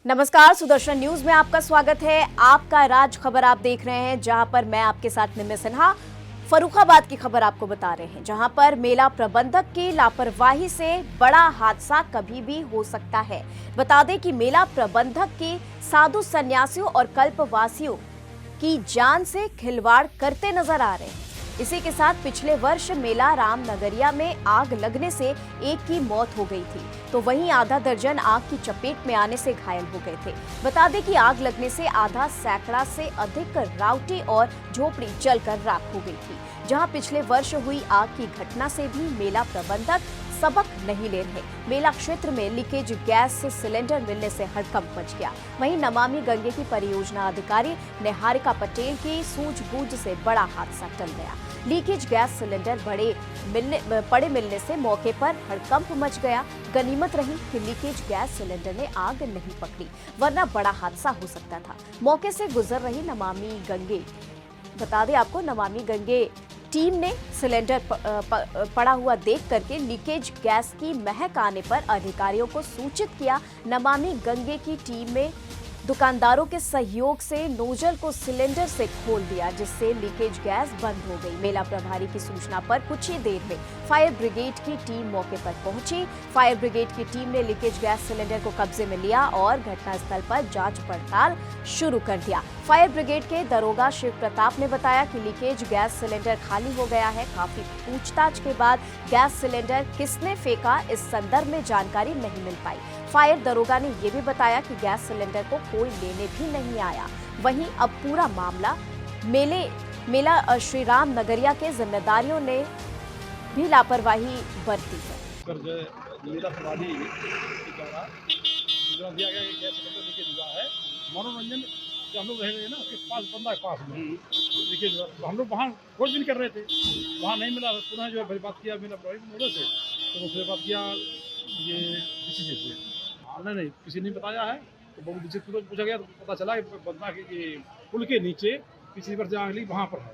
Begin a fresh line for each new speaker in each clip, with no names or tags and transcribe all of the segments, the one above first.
नमस्कार, सुदर्शन न्यूज में आपका स्वागत है। आपका राज खबर आप देख रहे हैं, जहां पर मैं आपके साथ निम्न सिन्हा फर्रुखाबाद की खबर आपको बता रहे हैं, जहां पर मेला प्रबंधक की लापरवाही से बड़ा हादसा कभी भी हो सकता है। बता दें कि मेला प्रबंधक की साधु सन्यासियों और कल्पवासियों की जान से खिलवाड़ करते नजर आ रहे हैं। इसी के साथ पिछले वर्ष मेला रामनगरिया में आग लगने से एक की मौत हो गई थी, तो वहीं आधा दर्जन आग की चपेट में आने से घायल हो गए थे। बता दें कि आग लगने से आधा सैकड़ा से अधिक राउटी और झोपड़ी जलकर राख हो गई थी। जहां पिछले वर्ष हुई आग की घटना से भी मेला प्रबंधक सबक नहीं ले रहे। मेला क्षेत्र में लीकेज गैस सिलेंडर मिलने से हड़कंप मच गया। वहीं नमामि गंगे की परियोजना अधिकारी निहारिका पटेल की सूझबूझ से बड़ा हादसा टल गया। लीकेज गैस सिलेंडर पड़े मिलने से मौके पर हड़कंप मच गया। गनीमत रही कि लीकेज गैस सिलेंडर ने आग नहीं पकड़ी, वरना बड़ा हादसा हो सकता था। मौके से गुजर रही नमामि गंगे, बता दें आपको, नमामि गंगे टीम ने सिलेंडर पड़ा हुआ देख करके लीकेज गैस की महक आने पर अधिकारियों को सूचित किया। नमामि गंगे की टीम में दुकानदारों के सहयोग से नोजल को सिलेंडर से खोल दिया, जिससे लीकेज गैस बंद हो गई। मेला प्रभारी की सूचना पर कुछ ही देर में फायर ब्रिगेड की टीम मौके पर पहुंची। फायर ब्रिगेड की टीम ने लीकेज गैस सिलेंडर को कब्जे में लिया और घटनास्थल पर जांच पड़ताल शुरू कर दिया। फायर ब्रिगेड के दरोगा शिव प्रताप ने बताया कि लीकेज गैस सिलेंडर खाली हो गया है। काफी पूछताछ के बाद गैस सिलेंडर किसने फेंका, इस संदर्भ में जानकारी नहीं मिल पाई। फायर दरोगा ने यह भी बताया कि गैस सिलेंडर को कोई लेने भी नहीं आया। वहीं अब पूरा मामला मेला श्री राम नगरिया के जिम्मेदारियों ने भी लापरवाही बरती है।
मनोरंजन हम लोग रह रहे हैं ना, उसके पास बंदा है पास में, देखिए हम लोग वहाँ खोजबीन कर रहे थे, वहाँ नहीं मिला। पुनः जो है बात किया मेरा प्रभारी महोदय से, तो उसने बात किया ये किसी से नहीं किसी ने बताया है। तो बहुत नीचे पूछा गया तो पता चला कि बंदा कि ये पुल के नीचे पिछली बार जहाँ अगली वहाँ पर है।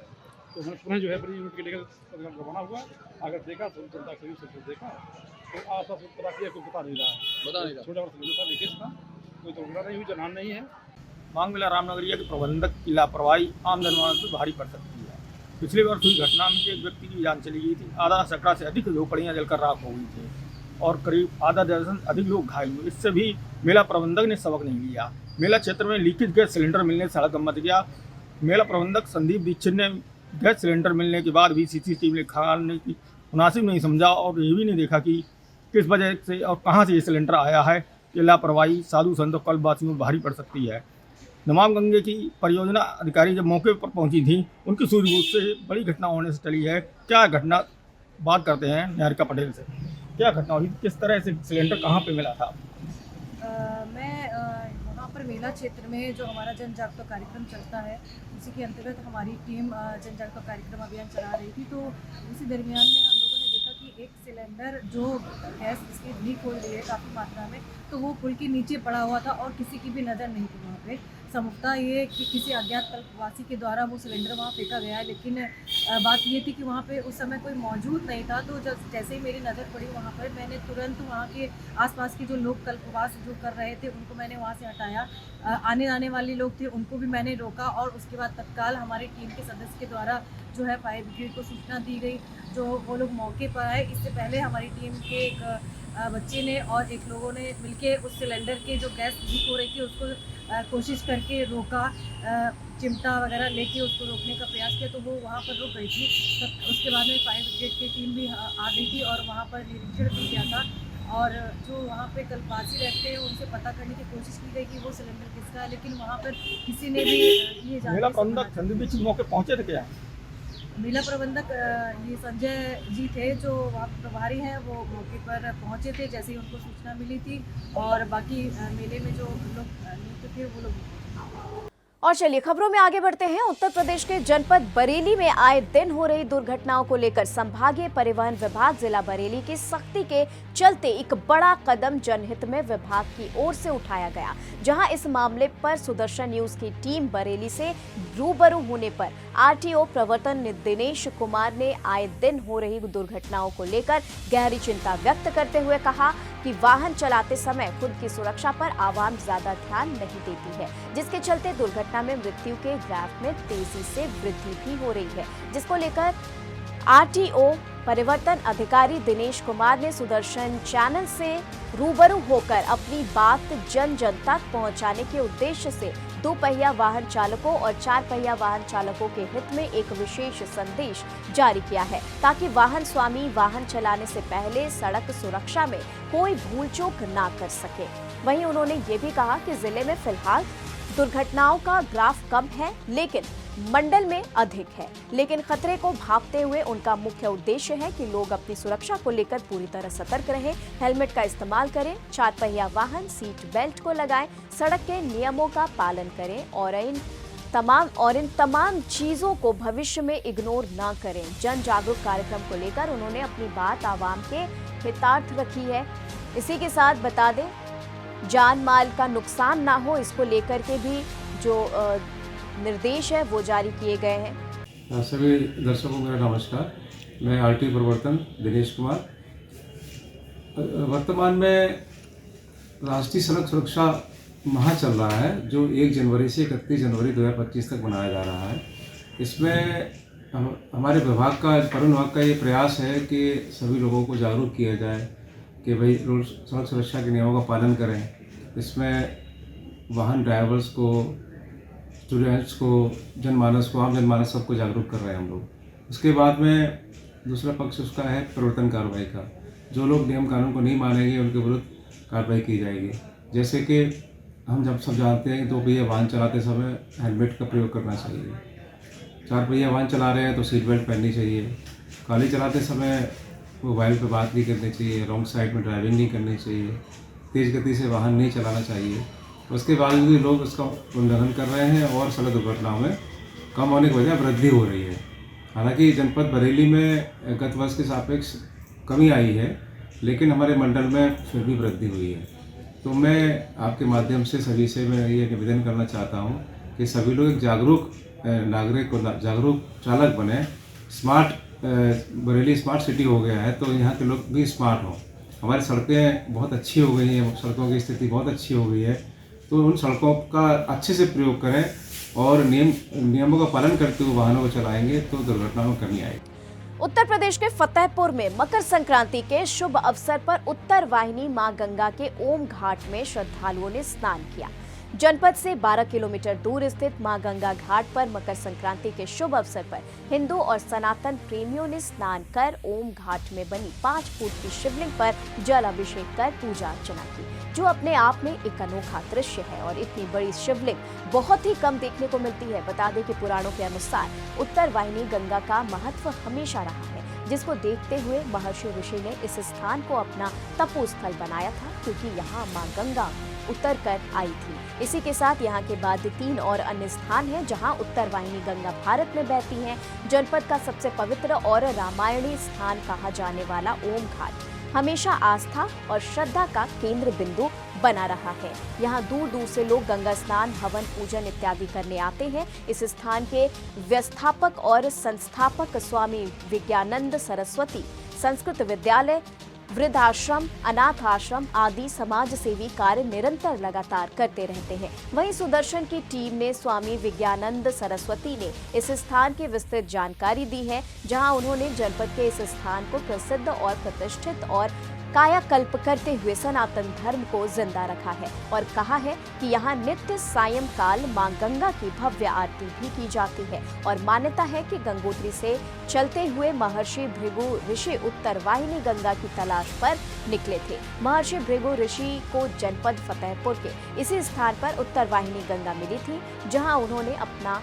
तो हमने पुनः जो है अपनी यूनिट के लेकर रवाना हुआ। अगर देखा तो जनता से देखा तो आस पास पता किया, कोई बता नहीं रहा है, छोटा बड़ा लीकेज था, कोई दुर्घटना नहीं हुई, जानहानि नहीं है।
मांग मेला रामनगरिया के प्रबंधक की लापरवाही आम जनमानस पर भारी पड़ सकती है। पिछले वर्ष हुई घटना में एक व्यक्ति की जान चली गई थी, आधा सैकड़ा से अधिक झोपड़ियाँ जलकर राख हो गई थी और करीब आधा दर्जन अधिक लोग घायल हुए। इससे भी मेला प्रबंधक ने सबक नहीं लिया। मेला क्षेत्र में लीकेज गैस सिलेंडर मिलने से हड़कंप मच गया। मेला प्रबंधक संदीप दीक्षित ने गैस सिलेंडर मिलने के बाद भी सीसीटीवी खंगालने की मुनासिब नहीं समझा और ये भी नहीं देखा कि किस वजह से और कहाँ से ये सिलेंडर आया है। ये लापरवाही साधु संतों कल्पवासियों में भारी पड़ सकती है। नमामि गंगे की परियोजना अधिकारी जब मौके पर पहुंची थी, उनकी सूझबूझ से बड़ी घटना होने से टली है। क्या घटना, बात करते हैं निहारिका पटेल से। क्या घटना हुई, किस तरह से सिलेंडर कहाँ पे मिला था?
मैं वहाँ पर मेला क्षेत्र में जो हमारा जन जागरूकता कार्यक्रम चलता है, उसी के अंतर्गत हमारी टीम जन जागरूकता कार्यक्रम अभियान चला रही थी। तो उसी दरमियान में हम लोगों ने देखा कि एक सिलेंडर जो गैस इसकी लीक हो रही है काफ़ी मात्रा में, तो वो पुल के नीचे पड़ा हुआ था और किसी की भी नज़र नहीं थी वहाँ पे। संभवतः ये कि किसी अज्ञात कल्पवासी के द्वारा वो सिलेंडर वहाँ फेंका गया है, लेकिन बात ये थी कि वहाँ पे उस समय कोई मौजूद नहीं था। तो जैसे ही मेरी नज़र पड़ी वहाँ पर, मैंने तुरंत वहाँ के आसपास के जो लोग कल्पवास जो कर रहे थे उनको मैंने वहाँ से हटाया। आने जाने वाले लोग थे उनको भी मैंने रोका और उसके बाद तत्काल हमारी टीम के सदस्य के द्वारा जो है फायर ब्रिगेड को सूचना दी गई, जो वो लोग मौके पर आए। इससे पहले हमारी टीम के एक बच्चे ने और एक लोगों ने मिलके उस सिलेंडर के जो गैस लीक हो रही थी उसको कोशिश करके रोका, चिमटा वगैरह लेके उसको रोकने का प्रयास किया, तो वो वहाँ पर रुक गई थी। तब उसके बाद में फायर ब्रिगेड की टीम भी आ गई थी और वहाँ पर निरीक्षण भी किया था और जो वहाँ पे कल्पवासी रहते हैं उनसे पता करने की कोशिश की गई कि वो सिलेंडर किसका है, लेकिन वहाँ पर किसी ने भी ये
मेला प्रबंधक संदीप दीक्षित मौके पहुँचे थे क्या?
मेला प्रबंधक ये संजय जी थे जो वहाँ प्रभारी हैं, वो मौके पर पहुँचे थे जैसे ही उनको सूचना मिली थी और बाकी मेले में जो लोग नियुक्त थे वो लोग।
और चलिए खबरों में आगे बढ़ते हैं। उत्तर प्रदेश के जनपद बरेली में आए दिन हो रही दुर्घटनाओं को लेकर संभागीय परिवहन विभाग जिला बरेली की सख्ती के चलते एक बड़ा कदम जनहित में विभाग की ओर से उठाया गया, जहां इस मामले पर सुदर्शन न्यूज की टीम बरेली से रूबरू होने पर आरटीओ प्रवर्तन दिनेश कुमार ने आए दिन हो रही दुर्घटनाओं को लेकर गहरी चिंता व्यक्त करते हुए कहा कि वाहन चलाते समय खुद की सुरक्षा पर आवाम ज्यादा ध्यान नहीं देती है, जिसके चलते दुर्घटना में मृत्यु के ग्राफ में तेजी से वृद्धि भी हो रही है, जिसको लेकर आरटीओ परिवर्तन अधिकारी दिनेश कुमार ने सुदर्शन चैनल से रूबरू होकर अपनी बात जन जन तक पहुंचाने के उद्देश्य से दोपहिया वाहन चालकों और चार पहिया वाहन चालकों के हित में एक विशेष संदेश जारी किया है, ताकि वाहन स्वामी वाहन चलाने से पहले सड़क सुरक्षा में कोई भूल चूक ना कर सके। वहीं उन्होंने ये भी कहा कि जिले में फिलहाल दुर्घटनाओं का ग्राफ कम है, लेकिन मंडल में अधिक है, लेकिन खतरे को भांपते हुए उनका मुख्य उद्देश्य है कि लोग अपनी सुरक्षा को लेकर पूरी तरह सतर्क रहें, हेलमेट का इस्तेमाल करें, चार पहिया वाहन सीट बेल्ट को लगाएं, सड़क के नियमों का पालन करें और इन तमाम चीजों को भविष्य में इग्नोर ना करें। जन जागरूक कार्यक्रम को लेकर उन्होंने अपनी बात आवाम के हितार्थ रखी है। इसी के साथ बता दें, जान माल का नुकसान ना हो, इसको लेकर के भी जो निर्देश है वो जारी किए गए हैं।
सभी दर्शकों को मेरा नमस्कार। मैं आरटीओ परिवर्तन दिनेश कुमार। वर्तमान में राष्ट्रीय सड़क सुरक्षा माह चल रहा है, जो 1 जनवरी से 31 जनवरी 2025 तक मनाया जा रहा है। इसमें हमारे विभाग का, परिवहन विभाग का ये प्रयास है कि सभी लोगों को जागरूक किया जाए कि भाई रोड सड़क सुरक्षा के नियमों का पालन करें। इसमें वाहन ड्राइवर्स को, स्टूडेंट्स को, जनमानस को, आम जनमानस सबको जागरूक कर रहे हैं हम लोग। उसके बाद में दूसरा पक्ष उसका है परिवर्तन कार्रवाई का। जो लोग नियम कानून को नहीं मानेंगे उनके विरुद्ध कार्रवाई की जाएगी। जैसे कि हम जब सब जानते हैं कि 2 पहिया वाहन चलाते समय हेलमेट का प्रयोग करना चाहिए, 4 पहिया वाहन चला रहे हैं तो सीट बेल्ट पहननी चाहिए, गाड़ी चलाते समय मोबाइल पर बात नहीं करनी चाहिए, रॉन्ग साइड में ड्राइविंग नहीं करनी चाहिए, तेज़ गति से वाहन नहीं चलाना चाहिए। उसके बावजूद भी लोग इसका उल्लंघन कर रहे हैं और सड़क दुर्घटनाओं में कम होने की वजह वृद्धि हो रही है। हालांकि जनपद बरेली में गत वर्ष के सापेक्ष कमी आई है, लेकिन हमारे मंडल में फिर भी वृद्धि हुई है। तो मैं आपके माध्यम से सभी से मैं ये निवेदन करना चाहता हूँ कि सभी लोग एक जागरूक नागरिक और जागरूक चालक बने। बरेली स्मार्ट सिटी हो गया है, तो यहाँ के लोग भी स्मार्ट हों। हमारी सड़कें बहुत अच्छी हो गई हैं, सड़कों की स्थिति बहुत अच्छी हो गई है, तो उन सड़कों का अच्छे से प्रयोग करें और नियमों का पालन करते हुए वाहनों को चलाएंगे तो दुर्घटना में कमी आएगी।
उत्तर प्रदेश के फतेहपुर में मकर संक्रांति के शुभ अवसर पर उत्तर वाहिनी मां गंगा के ओम घाट में श्रद्धालुओं ने स्नान किया। जनपद से 12 किलोमीटर दूर स्थित मां गंगा घाट पर मकर संक्रांति के शुभ अवसर पर हिंदू और सनातन प्रेमियों ने स्नान कर ओम घाट में बनी 5 फुट की शिवलिंग पर जल अभिषेक कर पूजा अर्चना की, जो अपने आप में एक अनोखा दृश्य है और इतनी बड़ी शिवलिंग बहुत ही कम देखने को मिलती है। बता दें कि पुराणों के अनुसार उत्तर वाहिनी गंगा का महत्व हमेशा रहा है, जिसको देखते हुए महर्षि ऋषि ने इस स्थान को अपना तपोस्थल बनाया था, क्योंकि यहाँ मां गंगा उतर कर आई थी। इसी के साथ यहाँ के बाद 3 और अन्य स्थान हैं जहाँ उत्तर वाहिनी गंगा भारत में बहती है। जनपद का सबसे पवित्र और रामायणी स्थान कहा जाने वाला ओम घाट हमेशा आस्था और श्रद्धा का केंद्र बिंदु बना रहा है। यहाँ दूर दूर से लोग गंगा स्नान, हवन, पूजन इत्यादि करने आते हैं। इस स्थान के व्यवस्थापक और संस्थापक स्वामी विज्ञानंद सरस्वती संस्कृत विद्यालय, वृद्धाश्रम, अनाथ आश्रम आदि समाज सेवी कार्य निरंतर लगातार करते रहते हैं। वहीं सुदर्शन की टीम ने स्वामी विज्ञानंद सरस्वती ने इस स्थान की विस्तृत जानकारी दी है, जहां उन्होंने जनपद के इस स्थान को प्रसिद्ध और प्रतिष्ठित और कायाकल्प करते हुए सनातन धर्म को जिंदा रखा है और कहा है कि यहाँ नित्य सायंकाल मां गंगा की भव्य आरती भी की जाती है और मान्यता है कि गंगोत्री से चलते हुए महर्षि भृगु ऋषि उत्तर वाहिनी गंगा की तलाश पर निकले थे। महर्षि भृगु ऋषि को जनपद फतेहपुर के इसी स्थान पर उत्तर वाहिनी गंगा मिली थी, जहाँ उन्होंने अपना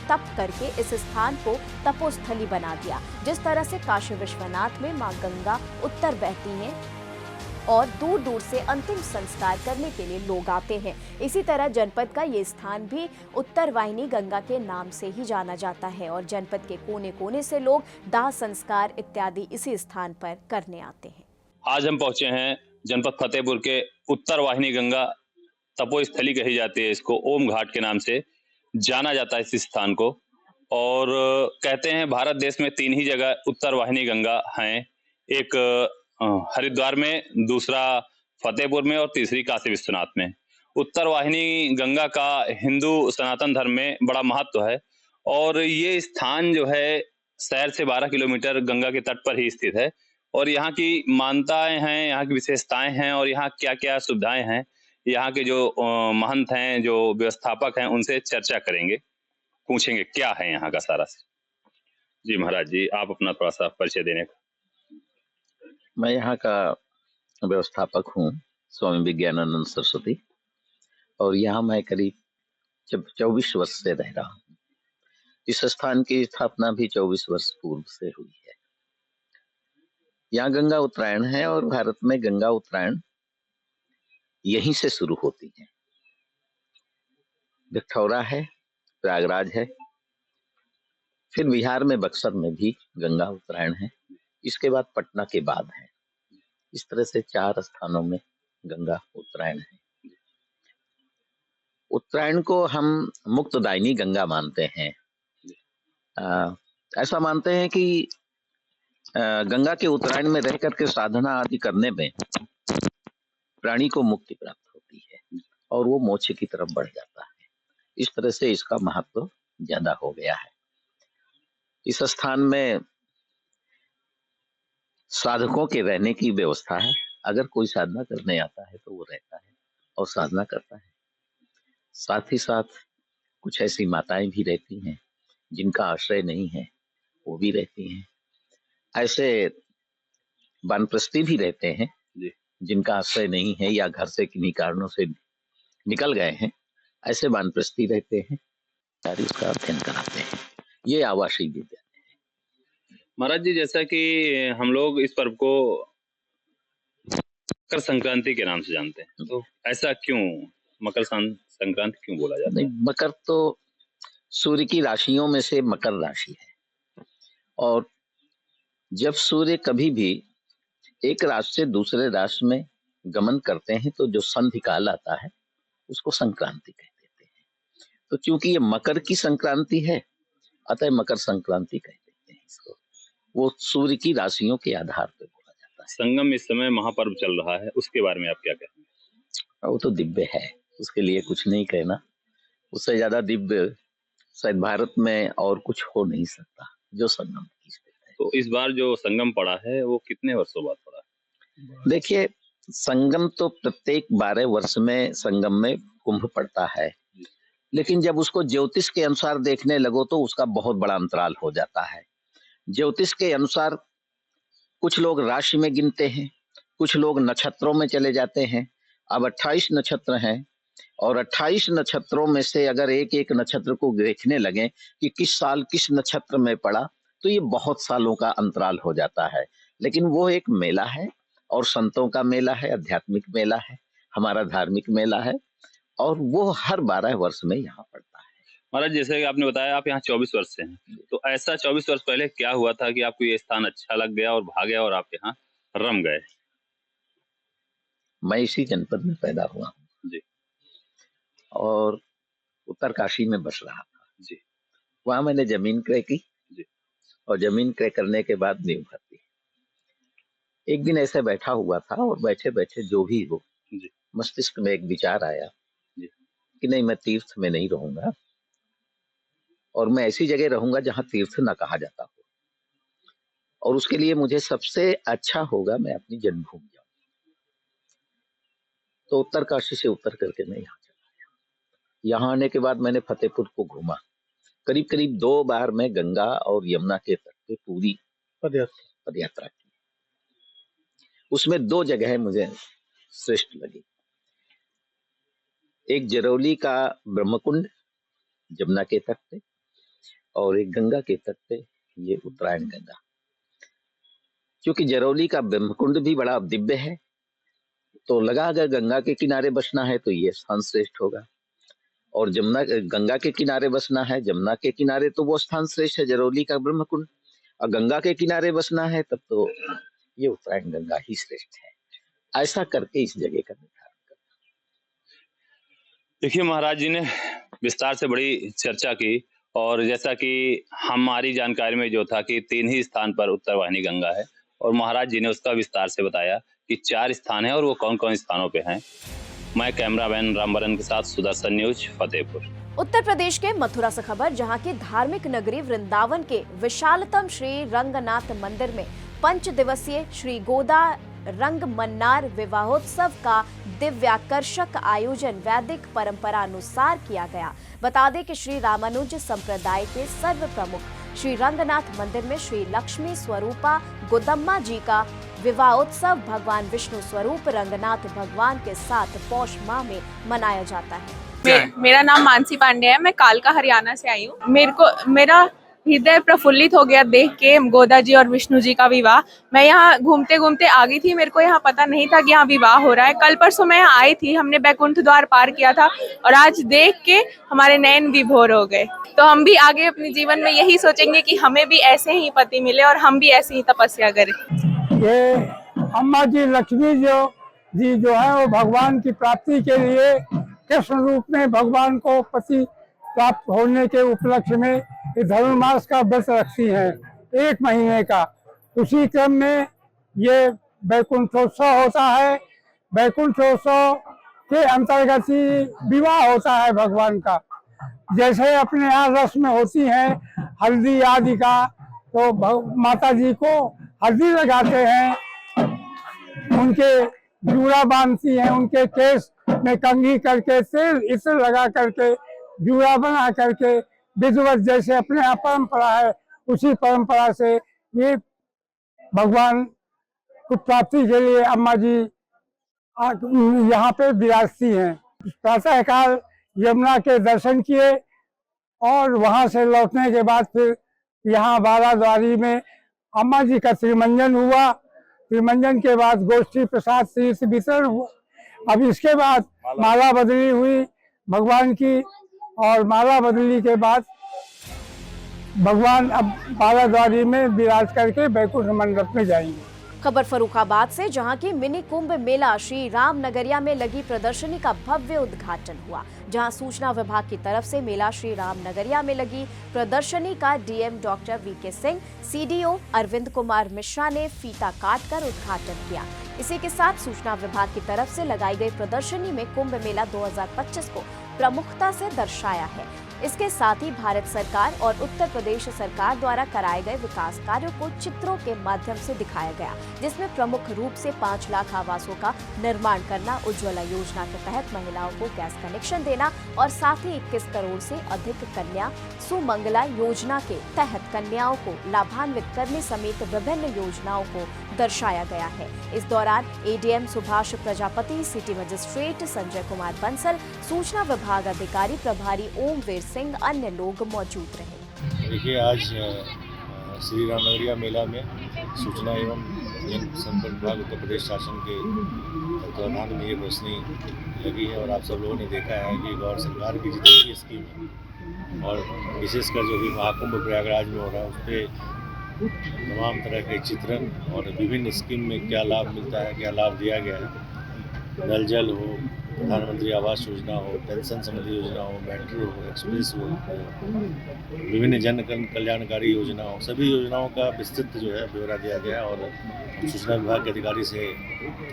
तप करके इस स्थान को तपोस्थली बना दिया। जिस तरह से काशी विश्वनाथ में मां गंगा उत्तर बहती हैं और दूर दूर से अंतिम संस्कार करने के लिए लोग आते हैं, इसी तरह जनपद का ये स्थान भी उत्तर वाहिनी गंगा के नाम से ही जाना जाता है और जनपद के कोने कोने से लोग दाह संस्कार इत्यादि इसी स्थान पर करने आते हैं।
आज हम पहुंचे हैं जनपद फतेहपुर के उत्तर वाहिनी गंगा तपोस्थली कही जाती है, इसको ओम घाट के नाम से जाना जाता है इस स्थान को। और कहते हैं भारत देश में 3 ही जगह उत्तर वाहिनी गंगा हैं। एक हरिद्वार में, दूसरा फतेहपुर में और तीसरी काशी विश्वनाथ में। उत्तर वाहिनी गंगा का हिंदू सनातन धर्म में बड़ा महत्व है और ये स्थान जो है शहर से 12 किलोमीटर गंगा के तट पर ही स्थित है और यहाँ की मान्यताएं हैं, यहाँ की विशेषताएं हैं और यहाँ क्या-क्या सुविधाएं हैं, यहाँ के जो महंत हैं, जो व्यवस्थापक हैं, उनसे चर्चा करेंगे, पूछेंगे क्या है यहाँ का सारा। जी महाराज जी, आप अपना थोड़ा-सा परिचय देने का।
मैं यहाँ का व्यवस्थापक हूँ, स्वामी विज्ञानानंद सरस्वती, और यहाँ मैं करीब 24 वर्ष से रह रहा हूँ। इस स्थान की स्थापना भी 24 वर्ष पूर्व से हुई है। यहाँ गंगा उत्तरायण है और भारत में गंगा उत्तरायण यहीं से शुरू होती है। भिठौरा है, प्रयागराज है, फिर बिहार में बक्सर में भी गंगा उत्तरायण है, इसके बाद पटना के बाद है। इस तरह से 4 स्थानों में गंगा उत्तरायण है। उत्तरायण को हम मुक्तदायिनी गंगा मानते हैं। ऐसा मानते हैं कि गंगा के उत्तरायण में रह करके साधना आदि करने में प्राणी को मुक्ति प्राप्त होती है और वो मोक्ष की तरफ बढ़ जाता है। इस तरह से इसका महत्व ज्यादा हो गया है। इस स्थान में साधकों के रहने की व्यवस्था है। अगर कोई साधना करने आता है तो वो रहता है और साधना करता है। साथ ही साथ कुछ ऐसी माताएं भी रहती हैं जिनका आश्रय नहीं है, वो भी रहती हैं। ऐसे वानप्रस्थी भी रहते हैं जिनका आश्रय नहीं है या घर से किन्हीं कारणों से निकल गए हैं। ऐसे वानप्रस्थी रहते हैं, सारी उसका अध्ययन कराते हैं। ये आवासीय विद्यालय है।
महाराज जी, जैसा कि हम लोग इस पर्व को मकर संक्रांति के नाम से जानते हैं, तो ऐसा क्यों मकर संक्रांति क्यों बोला जाता है?
नहीं, मकर तो सूर्य की राशियों में से मकर राशि है और जब सूर्य कभी भी एक राशि से दूसरे राशि में गमन करते हैं तो जो संधि काल आता है उसको संक्रांति कह देते हैं। तो चूंकि ये मकर की संक्रांति है, अतः मकर संक्रांति कह देते हैं इसको। वो सूर्य की राशियों के आधार पर बोला जाता है।
संगम इस समय महापर्व चल रहा है, उसके बारे में आप क्या कहेंगे?
वो तो दिव्य है, उसके लिए कुछ नहीं कहना। उससे ज्यादा दिव्य शायद भारत में और कुछ हो नहीं सकता जो संगम की स्थिति है।
तो इस बार जो संगम पड़ा है वो कितने वर्षों बाद पड़ा है?
देखिए, संगम तो प्रत्येक 12 वर्ष में संगम में कुंभ पड़ता है, लेकिन जब उसको ज्योतिष के अनुसार देखने लगो तो उसका बहुत बड़ा अंतराल हो जाता है। ज्योतिष के अनुसार कुछ लोग राशि में गिनते हैं, कुछ लोग नक्षत्रों में चले जाते हैं। अब 28 नक्षत्र हैं और 28 नक्षत्रों में से अगर एक एक नक्षत्र को देखने लगे कि किस साल किस नक्षत्र में पड़ा, तो ये बहुत सालों का अंतराल हो जाता है। लेकिन वो एक मेला है और संतों का मेला है, आध्यात्मिक मेला है, हमारा धार्मिक मेला है और वो हर 12 वर्ष में यहाँ पड़ता है।
महाराज, जैसे कि आपने बताया आप यहाँ 24 वर्ष से हैं, तो ऐसा 24 वर्ष पहले क्या हुआ था कि आपको ये स्थान अच्छा लग गया और भागे और आप यहाँ रम गए?
मैं इसी जनपद में पैदा हुआ हूँ
जी
और उत्तरकाशी में बस रहा था
जी।
वहां मैंने जमीन क्रय की
जी।
और जमीन क्रय करने के बाद नींव भर दी। एक दिन ऐसे बैठा हुआ था और बैठे बैठे जो भी हो
जी।
मस्तिष्क में एक विचार आया
जी।
कि नहीं, मैं तीर्थ में नहीं रहूंगा और मैं ऐसी जगह रहूंगा जहां तीर्थ न कहा जाता हो, और उसके लिए मुझे सबसे अच्छा होगा मैं अपनी जन्मभूमि जाऊं। तो उत्तरकाशी से उतर करके मैं यहाँ चला गया। यहाँ आने के बाद मैंने फतेहपुर को घूमा। करीब करीब 2 बार मैं गंगा और यमुना के तट पे पूरी पदयात्रा की। उसमें 2 जगह मुझे श्रेष्ठ लगी। एक जरौली का ब्रह्मकुंड जमुना के तट पे और एक गंगा के तट पे ये उत्तरायण गंगा। क्योंकि जरौली का ब्रह्मकुंड भी बड़ा दिव्य है, तो लगा अगर गंगा के किनारे बसना है तो ये स्थान श्रेष्ठ होगा, और जमुना गंगा के किनारे बसना है, जमुना के किनारे तो वो स्थान श्रेष्ठ है जरौली का ब्रह्मकुंड, और गंगा के किनारे बसना है तब तो ये उत्तरायण गंगा ही श्रेष्ठ है। ऐसा करके इस जगह का निर्धारण करना।
देखिए महाराज जी ने विस्तार से बड़ी चर्चा की और जैसा कि हमारी जानकारी में जो था कि 3 ही स्थान पर उत्तर वाहिनी गंगा है और महाराज जी ने उसका विस्तार से बताया कि 4 स्थान है और वो कौन कौन स्थानों पे हैं। मैं कैमरामैन रामबरन के साथ सुदर्शन न्यूज फतेहपुर।
उत्तर प्रदेश के मथुरा से खबर, जहां की धार्मिक नगरी वृंदावन के विशालतम श्री रंगनाथ मंदिर में 5 दिवसीय श्री गोदा रंग मन्नार विवाहोत्सव का दिव्याकर्षक आयोजन वैदिक परंपरा अनुसार किया गया। बता दें कि श्री रामानुज संप्रदाय के सर्व प्रमुख श्री रंगनाथ मंदिर में श्री लक्ष्मी स्वरूपा गोदम्मा जी का विवाहोत्सव भगवान विष्णु स्वरूप रंगनाथ भगवान के साथ पौष माह में मनाया जाता है।
मेरा नाम मानसी पांडे है, मैं कालका हरियाणा से आई हूँ। मेरा हृदय प्रफुल्लित हो गया देख के गोदा जी और विष्णु जी का विवाह। मैं यहाँ घूमते घूमते आ गई थी, मेरे को यहाँ पता नहीं था कि यहाँ विवाह हो रहा है। कल परसों मैं यहाँ आई थी, हमने बैकुंठ द्वार पार किया था और आज देख के हमारे नयन विभोर हो गए। तो हम भी आगे अपने जीवन में यही सोचेंगे कि हमें भी ऐसे ही पति मिले और हम भी ऐसे ही तपस्या करें।
ये अम्मा जी लक्ष्मी जी जो है वो भगवान की प्राप्ति के लिए कृष्ण रूप में भगवान को पति प्राप्त होने के उपलक्ष्य में ये धनुर्मास का व्रत रखती हैं 1 महीने का। उसी क्रम में ये वैकुंठोत्सव होता है। वैकुंठोत्सव के अंतर्गत ही विवाह होता है भगवान का। जैसे अपने यहाँ रस्म होती है हल्दी आदि का, तो माता जी को हल्दी लगाते हैं, उनके जूड़ा बांधती हैं, उनके केस में कंघी करके तेल इत्र लगा करके जूड़ा बना करके विधिवत जैसे अपने यहाँ परंपरा है उसी परंपरा से ये भगवान को प्राप्ति के लिए अम्मा जी यहाँ पे विराजती हैं। प्रातःकाल यमुना के दर्शन किए और वहाँ से लौटने के बाद फिर यहाँ बाराद्वारी में अम्मा जी का त्रिमंजन हुआ। त्रिमंजन के बाद गोष्ठी प्रसाद तीर्थ वितरण हुआ। अब इसके बाद माला बदली हुई भगवान की और माला बदली के बाद भगवान अब बाराद्वारी में विराज करके बैकुंठ मंडप में जाएंगे।
खबर फर्रुखाबाद से, जहां की मिनी कुंभ मेला श्री राम नगरिया में लगी प्रदर्शनी का भव्य उद्घाटन हुआ। जहां सूचना विभाग की तरफ से मेला श्री राम नगरिया में लगी प्रदर्शनी का DM doctor VK Singh, CDO Arvind Kumar Mishra ने फीता काटकर उद्घाटन किया। इसी के साथ सूचना विभाग की तरफ से लगाई गई प्रदर्शनी में कुंभ मेला 2025 को प्रमुखता से दर्शाया है। इसके साथ ही भारत सरकार और उत्तर प्रदेश सरकार द्वारा कराए गए विकास कार्यों को चित्रों के माध्यम से दिखाया गया, जिसमें प्रमुख रूप से 5 लाख आवासों का निर्माण करना, उज्ज्वला योजना के तहत महिलाओं को गैस कनेक्शन देना और साथ ही 21 करोड़ से अधिक कन्या सुमंगला योजना के तहत कन्याओं को लाभान्वित करने समेत विभिन्न योजनाओं को दर्शाया गया है। इस दौरान ADM Subhash Prajapati, city magistrate Sanjay Kumar Bansal, सूचना विभाग अधिकारी प्रभारी ओमवीर सिंह, अन्य लोग मौजूद रहे।
देखिए, आज श्री राम नगरिया मेला में सूचना एवं जनसंपर्क विभाग उत्तर प्रदेश शासन के तत्वाधान में ये प्रदर्शनी लगी है और आप सब लोगों ने देखा है कि गौर सरकार की जितनी भी स्कीम है और विशेषकर जो भी महाकुंभ प्रयागराज में हो रहा है उस पर तमाम तरह के चित्रण और विभिन्न स्कीम में क्या लाभ मिलता है, क्या लाभ दिया गया है, नल जल हो, प्रधानमंत्री आवास योजना हो, पेंशन संबंधी योजना हो, मेट्रो हो, एक्सप्रेस हो, विभिन्न जन कल्याणकारी योजना हो, सभी योजनाओं का विस्तृत जो है ब्यौरा दिया गया है। और सूचना विभाग के अधिकारी से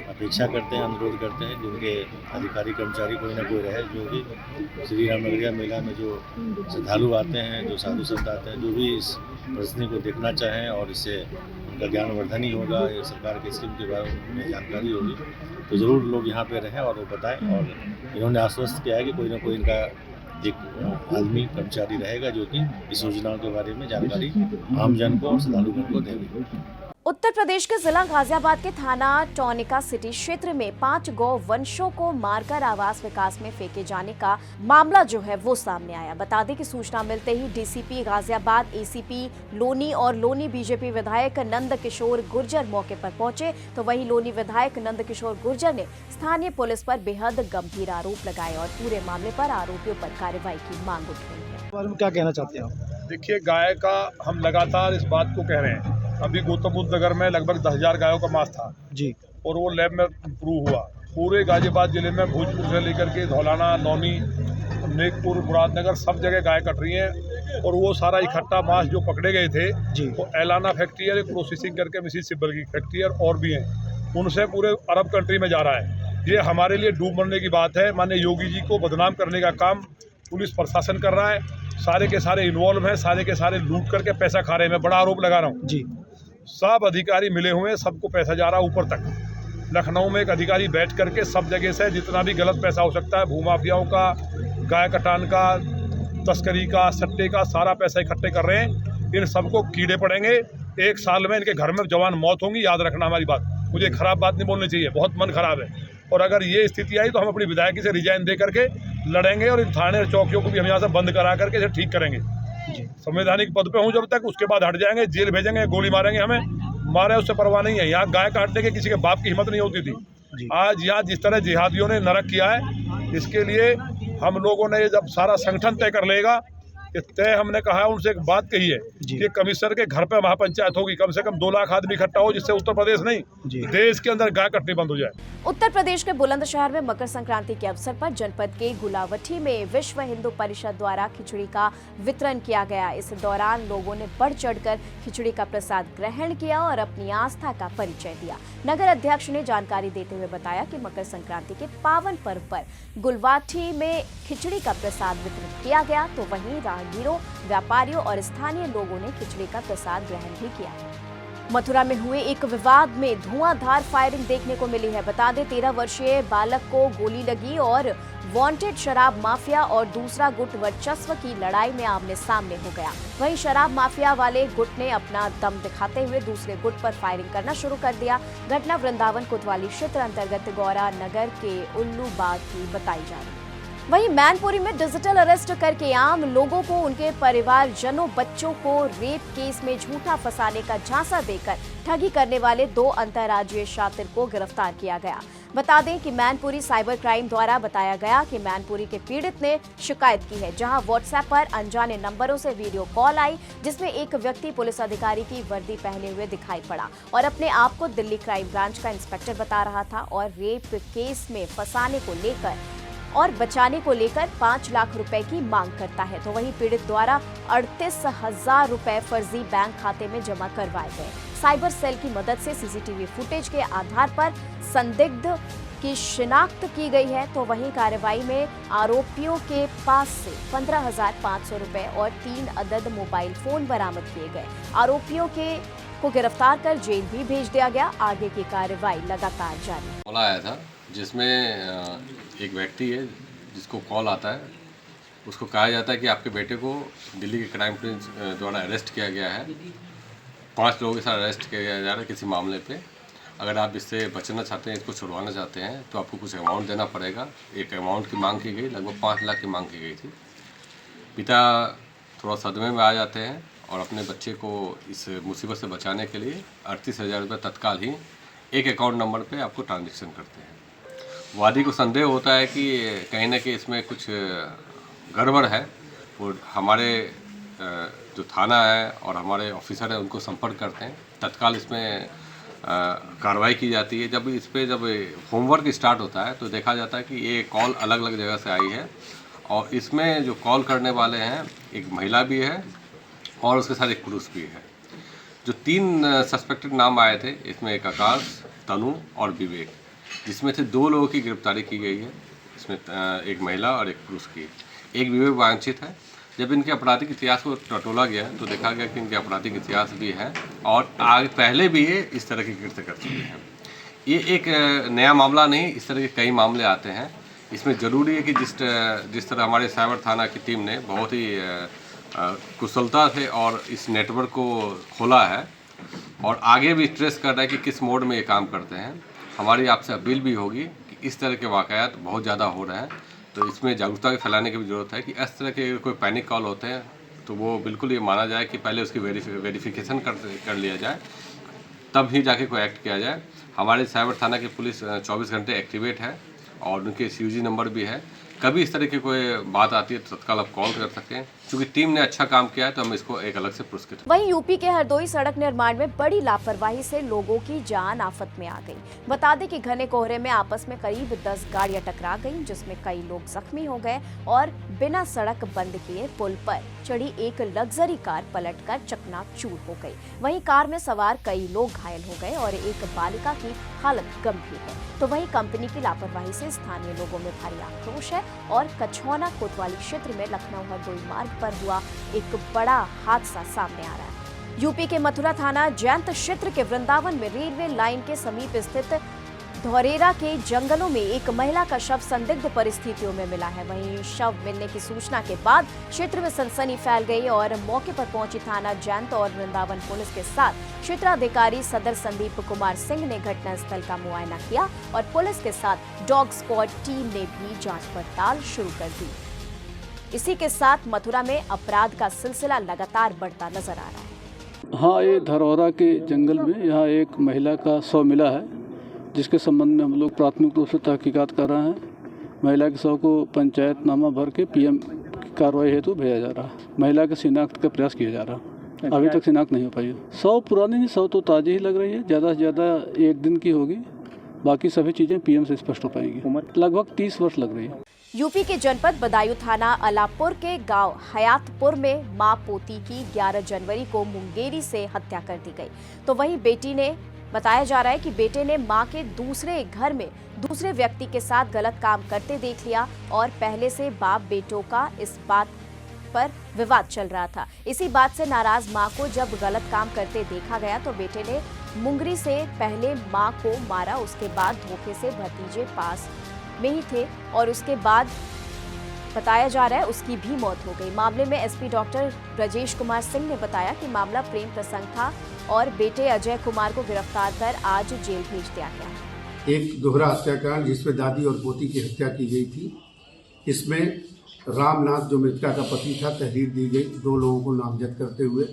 अपेक्षा करते हैं, अनुरोध करते हैं कि उनके अधिकारी कर्मचारी कोई ना कोई रहे जो कि श्री राम नगरिया मेला में जो श्रद्धालु आते हैं, जो साधु संत आते हैं, जो भी इस प्रदर्शनी को देखना चाहें और इससे उनका ज्ञानवर्धन ही होगा, ये सरकार की स्कीम के बारे में जानकारी होगी, तो ज़रूर लोग यहाँ पे रहें और वो बताएं। और इन्होंने आश्वस्त किया है कि कोई ना कोई इनका एक आदमी कर्मचारी रहेगा जो कि इस योजनाओं के बारे में जानकारी आम जन को और श्रद्धालुगण को देंगे।
उत्तर प्रदेश के जिला गाजियाबाद के थाना टॉनिका सिटी क्षेत्र में 5 गौ वंशों को मारकर आवास विकास में फेंके जाने का मामला जो है वो सामने आया। बता दें कि सूचना मिलते ही डीसीपी गाजियाबाद, एसीपी लोनी और लोनी बीजेपी विधायक नंद किशोर गुर्जर मौके पर पहुंचे, तो वहीं लोनी विधायक नंद किशोर गुर्जर ने स्थानीय पुलिस पर बेहद गंभीर आरोप लगाए और पूरे मामले पर आरोपियों पर कार्रवाई की मांग उठाई है।
क्या कहना चाहते हैं आप?
देखिए, गाय का हम लगातार इस बात को कह रहे हैं। अभी गौतम बुद्ध नगर में लगभग 10,000 गायों का मांस था
जी,
और वो लैब में प्रूव हुआ। पूरे गाजियाबाद जिले में भोजपुर से लेकर के धौलाना, नौनी, नेकपुर, मुरादनगर सब जगह गाय कट रही हैं। और वो सारा इकट्ठा मांस जो पकड़े गए थे वो एलाना फैक्ट्री है, प्रोसेसिंग करके मिसिस सिब्बल की फैक्ट्री है और भी हैं, उनसे पूरे अरब कंट्री में जा रहा है। ये हमारे लिए डूब मरने की बात है। माननीय योगी जी को बदनाम करने का काम पुलिस प्रशासन कर रहा है, सारे के सारे इन्वॉल्व हैं, सारे के सारे लूट करके पैसा खा रहे हैं। मैं बड़ा आरोप लगा रहा हूँ जी, सब अधिकारी मिले हुए हैं, सबको पैसा जा रहा है ऊपर तक। लखनऊ में एक अधिकारी बैठ करके सब जगह से जितना भी गलत पैसा हो सकता है, भूमाफियाओं का, गाय कटान का, तस्करी का, सट्टे का, सारा पैसा इकट्ठे कर रहे हैं। इन सबको कीड़े पड़ेंगे, 1 साल में इनके घर में जवान मौत होंगी, याद रखना हमारी बात। मुझे खराब बात नहीं बोलनी चाहिए, बहुत मन खराब है। और अगर ये स्थिति आई तो हम अपनी विधायकी से रिजाइन दे करके लड़ेंगे और इन थाने और चौकियों को भी हम यहाँ से बंद करा करके इसे ठीक करेंगे। संवैधानिक पद पे हूँ जब तक, उसके बाद हट जाएंगे, जेल भेजेंगे, गोली मारेंगे, हमें मारे उससे परवाह नहीं है। यहाँ गाय काटने के किसी के बाप की हिम्मत नहीं होती थी। आज यहाँ जिस तरह जिहादियों ने नरक किया है, इसके लिए हम लोगों ने जब सारा संगठन तय कर लेगा कि तय, हमने कहा है उनसे एक बात कही है कि कमिश्नर के घर पे महापंचायत होगी, कम से कम 2 लाख आदमी इकट्ठा हो, जिससे उत्तर प्रदेश नहीं देश के अंदर गाय कटनी बंद हो जाए।
उत्तर प्रदेश के बुलंदशहर में मकर संक्रांति के अवसर पर जनपद के गुलावटी में विश्व हिंदू परिषद द्वारा खिचड़ी का वितरण किया गया। इस दौरान लोगों ने बढ़ चढ़कर खिचड़ी का प्रसाद ग्रहण किया और अपनी आस्था का परिचय दिया। नगर अध्यक्ष ने जानकारी देते हुए बताया कि मकर संक्रांति के पावन पर्व पर गुलवाठी में खिचड़ी का प्रसाद वितरित किया गया, तो वहीं राहगीरों, व्यापारियों और स्थानीय लोगों ने खिचड़ी का प्रसाद ग्रहण भी किया। मथुरा में हुए एक विवाद में धुआंधार फायरिंग देखने को मिली है। बता दें, 13 वर्षीय बालक को गोली लगी और वांटेड शराब माफिया और दूसरा गुट वर्चस्व की लड़ाई में आमने सामने हो गया। वहीं शराब माफिया वाले गुट ने अपना दम दिखाते हुए दूसरे गुट पर फायरिंग करना शुरू कर दिया। घटना वृंदावन कोतवाली क्षेत्र अंतर्गत गौरा नगर के उल्लू बाग की बताई जा रही है। वहीं मैनपुरी में डिजिटल अरेस्ट करके आम लोगों को, उनके परिवारजनों, बच्चों को रेप केस में झूठा फंसाने का झांसा देकर ठगी करने वाले 2 अंतर्राज्यीय शातिर को गिरफ्तार किया गया। बता दें कि मैनपुरी साइबर क्राइम द्वारा बताया गया कि मैनपुरी के पीड़ित ने शिकायत की है, जहां व्हाट्सएप पर अनजाने नंबरों से वीडियो कॉल आई, जिसमें एक व्यक्ति पुलिस अधिकारी की वर्दी पहने हुए दिखाई पड़ा और अपने आप को दिल्ली क्राइम ब्रांच का इंस्पेक्टर बता रहा था और रेप केस में फंसाने को लेकर और बचाने को लेकर 5 लाख रुपए की मांग करता है। तो वहीं पीड़ित द्वारा 38,000 रुपए फर्जी बैंक खाते में जमा करवाए गए। साइबर सेल की मदद से सीसीटीवी फुटेज के आधार पर संदिग्ध की शिनाख्त की गई है। तो वहीं कार्रवाई में आरोपियों के पास से 15,500 रुपए और 3 अदद मोबाइल फोन बरामद किए गए। आरोपियों को गिरफ्तार कर जेल भी भेज दिया गया। आगे की कार्रवाई लगातार जारी।
कॉल आया था जिसमें एक व्यक्ति है जिसको कॉल आता है, उसको कहा जाता है कि आपके बेटे को दिल्ली के क्राइम ब्रांच द्वारा अरेस्ट किया गया है। 5 लोगों के साथ अरेस्ट किया जा रहा है किसी मामले पे। अगर आप इससे बचना चाहते हैं, इसको छुड़वाना चाहते हैं, तो आपको कुछ अमाउंट देना पड़ेगा। एक अमाउंट की मांग की गई, लगभग 5 लाख की मांग की गई थी। पिता थोड़ा सदमे में आ जाते हैं और अपने बच्चे को इस मुसीबत से बचाने के लिए 38,000 रुपये तत्काल ही एक अकाउंट नंबर पे आपको ट्रांजेक्शन करते हैं। वादी को संदेह होता है कि कहीं ना कहीं इसमें कुछ गड़बड़ है। वो हमारे जो थाना है और हमारे ऑफिसर हैं उनको संपर्क करते हैं, तत्काल इसमें कार्रवाई की जाती है। जब होमवर्क स्टार्ट होता है तो देखा जाता है कि ये कॉल अलग अलग जगह से आई है और इसमें जो कॉल करने वाले हैं एक महिला भी है और उसके साथ एक पुरुष भी है। जो 3 सस्पेक्टेड नाम आए थे, इसमें एक आकाश, तनु और विवेक, जिसमें से 2 लोगों की गिरफ्तारी की गई है। इसमें एक महिला और एक पुरुष की। एक विवेक वांछित है। जब इनके आपराधिक इतिहास को टटोला गया तो देखा गया कि इनके आपराधिक इतिहास भी है और आगे पहले भी ये इस तरह की कृत्य कर चुके हैं। ये एक नया मामला नहीं, इस तरह के कई मामले आते हैं। इसमें ज़रूरी है कि जिस तरह हमारे साइबर थाना की टीम ने बहुत ही कुशलता से और इस नेटवर्क को खोला है और आगे भी ट्रेस कर रहा है कि किस मोड में ये काम करते हैं। हमारी आपसे अपील भी होगी कि इस तरह के वाक़यात बहुत ज़्यादा हो रहे हैं, तो इसमें जागरूकता फैलाने की भी ज़रूरत है कि इस तरह के कोई पैनिक कॉल होते हैं तो वो बिल्कुल ये माना जाए कि पहले उसकी वेरिफिकेशन कर लिया जाए, तब ही जाके कोई एक्ट किया जाए। हमारे साइबर थाना की पुलिस 24 घंटे एक्टिवेट है और उनके CUG नंबर भी है। कभी इस तरह की कोई बात आती है तो तत्काल आप कॉल कर सकते हैं। क्योंकि टीम ने अच्छा काम किया है तो हम इसको एक अलग से पुरस्कृत।
वहीं यूपी के हरदोई सड़क निर्माण में बड़ी लापरवाही से लोगों की जान आफत में आ गई। बता दें कि घने कोहरे में आपस में करीब 10 गाड़ियां टकरा गईं, जिसमें कई लोग जख्मी हो गए और बिना सड़क बंद किए पुल पर चढ़ी एक लग्जरी कार पलटकर चकनाचूर हो गई। वहीं कार में सवार कई लोग घायल हो गए और एक बालिका की हालत गंभीर है। तो वहीं कंपनी की लापरवाही से स्थानीय लोगों में भारी आक्रोश है और कछौना कोतवाली क्षेत्र में लखनऊ हरदोई मार्ग पर हुआ एक बड़ा हादसा सामने आ रहा है। यूपी के मथुरा थाना जयंत क्षेत्र के वृंदावन में रेलवे लाइन के समीप स्थित धौरेरा के जंगलों में एक महिला का शव संदिग्ध परिस्थितियों में मिला है। वहीं शव मिलने की सूचना के बाद क्षेत्र में सनसनी फैल गई और मौके पर पहुंची थाना जयंत और वृंदावन पुलिस के साथ क्षेत्राधिकारी सदर संदीप कुमार सिंह ने घटनास्थल का मुआयना किया और पुलिस के साथ डॉग स्क्वाड टीम ने भी जांच पड़ताल शुरू कर दी। इसी के साथ मथुरा में अपराध का सिलसिला लगातार बढ़ता नजर आ रहा है।
हाँ, ये धरौरा के जंगल में यहाँ एक महिला का शव मिला है, जिसके संबंध में हम लोग प्राथमिक रूप से तहकीकात कर रहे हैं। महिला के शव को पंचायतनामा भर के पीएम की कार्रवाई हेतु भेजा जा रहा है। महिला के शिनाख्त का प्रयास किया जा रहा है। अभी तक शिनाख्त नहीं हो पाई है। शव पुरानी नहीं, शव तो ताज़ी ही लग रही है। ज़्यादा से ज़्यादा 1 दिन की होगी, बाकी सभी चीज़ें पीएम से स्पष्ट हो पाएंगी। लगभग 30 वर्ष लग रही है।
यूपी के जनपद बदायूं थाना अलापुर के गांव हयातपुर में मां पोती की 11 जनवरी को मुंगेरी से हत्या कर दी गई। तो वहीं बेटी ने बताया जा रहा है कि बेटे ने मां के दूसरे घर में दूसरे व्यक्ति के साथ गलत काम करते देख लिया और पहले से बाप बेटों का इस बात पर विवाद चल रहा था। इसी बात से नाराज मां को जब गलत काम करते देखा गया तो बेटे ने मुंगरी से पहले मां को मारा। उसके बाद धोखे से भतीजे पास में ही थे और उसके बाद बताया जा रहा है उसकी भी मौत हो गई। मामले में एसपी डॉक्टर ब्रजेश कुमार सिंह ने बताया कि मामला प्रेम प्रसंग था और बेटे अजय कुमार को गिरफ्तार कर आज जेल भेज दिया गया।
एक दोहरा हत्याकांड जिसमें दादी और पोती की हत्या की गई थी। इसमें रामनाथ जो मृतका का पति था, तहरीर दी गई 2 लोगों को नामजद करते हुए।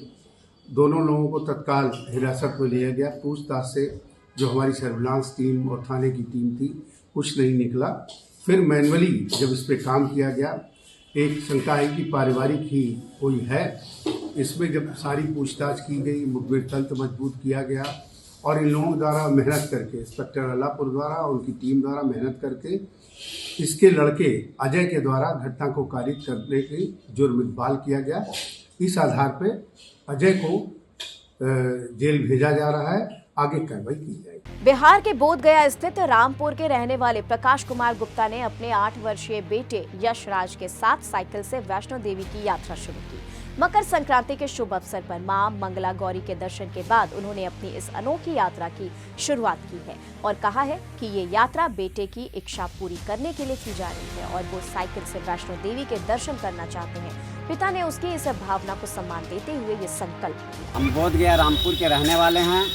दोनों लोगों को तत्काल हिरासत में लिया गया। पूछताछ से जो हमारी सर्विलांस टीम और थाने की टीम थी, कुछ नहीं निकला। फिर मैनुअली जब इस पे काम किया गया, एक शंका है कि पारिवारिक ही कोई है। इसमें जब सारी पूछताछ की गई, मुखबिर तंत्र मजबूत किया गया और इन लोगों द्वारा मेहनत करके, इंस्पेक्टर अलापुर द्वारा और उनकी टीम द्वारा मेहनत करके इसके लड़के अजय के द्वारा घटना को कारित करने के जुर्म इकबाल किया गया। इस आधार पर अजय को जेल भेजा जा रहा है। आगे कार्रवाई की जाएगी।
बिहार के बोधगया स्थित रामपुर के रहने वाले प्रकाश कुमार गुप्ता ने अपने 8 वर्षीय बेटे यशराज के साथ साइकिल से वैष्णो देवी की यात्रा शुरू की। मकर संक्रांति के शुभ अवसर पर मां मंगला गौरी के दर्शन के बाद उन्होंने अपनी इस अनोखी यात्रा की शुरुआत की है और कहा है कि ये यात्रा बेटे की इच्छा पूरी करने के लिए की जा रही है और वो साइकिल से वैष्णो देवी के दर्शन करना चाहते हैं। पिता ने उसकी इस भावना को सम्मान देते हुए ये संकल्प किया।
हम बोधगया रामपुर के रहने वाले हैं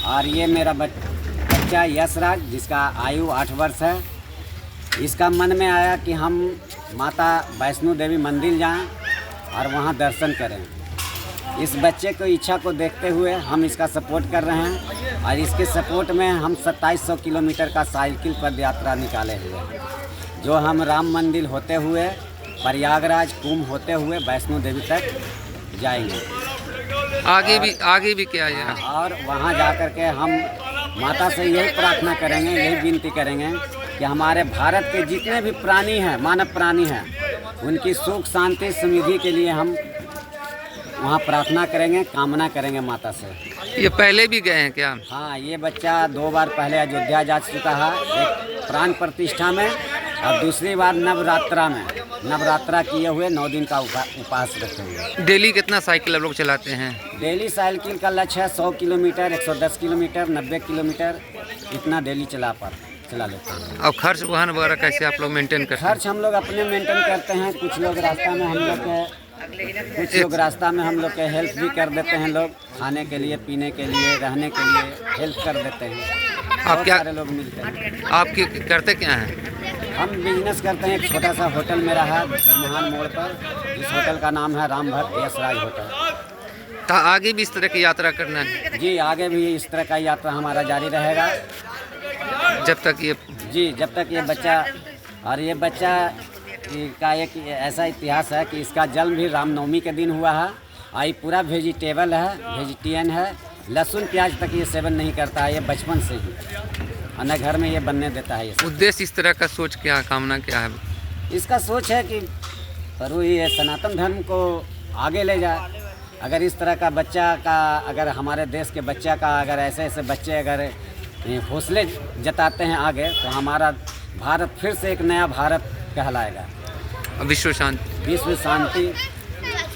और ये मेरा बच्चा यशराज, जिसका आयु 8 वर्ष है। इसका मन में आया कि हम माता वैष्णो देवी मंदिर जाएं और वहां दर्शन करें। इस बच्चे को इच्छा को देखते हुए हम इसका सपोर्ट कर रहे हैं और इसके सपोर्ट में हम 2700 किलोमीटर का साइकिल पद यात्रा निकाले हुए हैं, जो हम राम मंदिर होते हुए प्रयागराज कुंभ होते हुए वैष्णो देवी तक जाएंगे।
आगे भी क्या है?
और वहाँ जाकर के हम माता से यही प्रार्थना करेंगे, यही विनती करेंगे कि हमारे भारत के जितने भी प्राणी हैं, मानव प्राणी हैं, उनकी सुख शांति समृद्धि के लिए हम वहाँ प्रार्थना करेंगे, कामना करेंगे माता से।
ये पहले भी गए हैं क्या?
हाँ, ये बच्चा 2 बार पहले अयोध्या जा चुका है, एक प्राण प्रतिष्ठा में और दूसरी बार नवरात्रा में। नवरात्रा किए हुए 9 दिन का उपवास रखे हुए।
डेली कितना साइकिल आप लोग चलाते हैं?
डेली साइकिल का लक्ष्य है 100 किलोमीटर, 110 किलोमीटर, 90 किलोमीटर, इतना डेली चला लेते हैं।
और खर्च वाहन वगैरह कैसे आप लोग मेंटेन करते हैं?
खर्च हम लोग अपने मेंटेन करते हैं। कुछ लोग रास्ता में हम लोग के हेल्प भी कर देते हैं। लोग खाने के लिए, पीने के लिए, रहने के लिए हेल्प कर देते हैं।
आप क्या
सारे लोग मिलते हैं।
आप करते क्या हैं?
हम बिजनेस करते हैं। एक छोटा सा होटल मेरा है महान मोड़ पर, जिस होटल का नाम है राम भट्ट यशराज होटल।
तो आगे भी इस तरह की यात्रा करना है?
जी, आगे भी इस तरह का यात्रा हमारा जारी रहेगा
जब तक ये
बच्चा। और ये बच्चा का एक ऐसा इतिहास है कि इसका जन्म भी रामनवमी के दिन हुआ है। और पूरा वेजिटेबल है, वेजिटेरियन है। लहसुन प्याज तक ये सेवन नहीं करता है, ये बचपन से ही। और न घर में ये बनने देता है। ये
उद्देश्य इस तरह का सोच क्या, कामना क्या है?
इसका सोच है कि प्रभु ये सनातन धर्म को आगे ले जाए। अगर इस तरह का बच्चा का, अगर हमारे देश के बच्चा का, अगर ऐसे ऐसे बच्चे अगर हौसले जताते हैं आगे, तो हमारा भारत फिर से एक नया भारत कहलाएगा।
विश्व शांति,
विश्व शांति,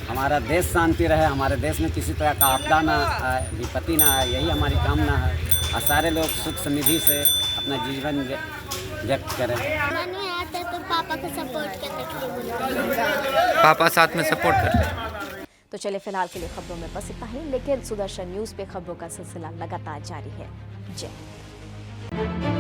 हमारा देश शांति रहे, हमारे देश में किसी तरह का आपदा ना आए, विपत्ति ना आए, यही हमारी कामना है। और सारे लोग सुख समृद्धि से अपना जीवन व्यक्त करें।
तो पापा को सपोर्ट करने के लिए
पापा साथ में सपोर्ट करते।
तो चले फिलहाल के लिए खबरों में बस इतना ही, लेकिन सुदर्शन न्यूज़ पे खबरों का सिलसिला लगातार जारी है। जय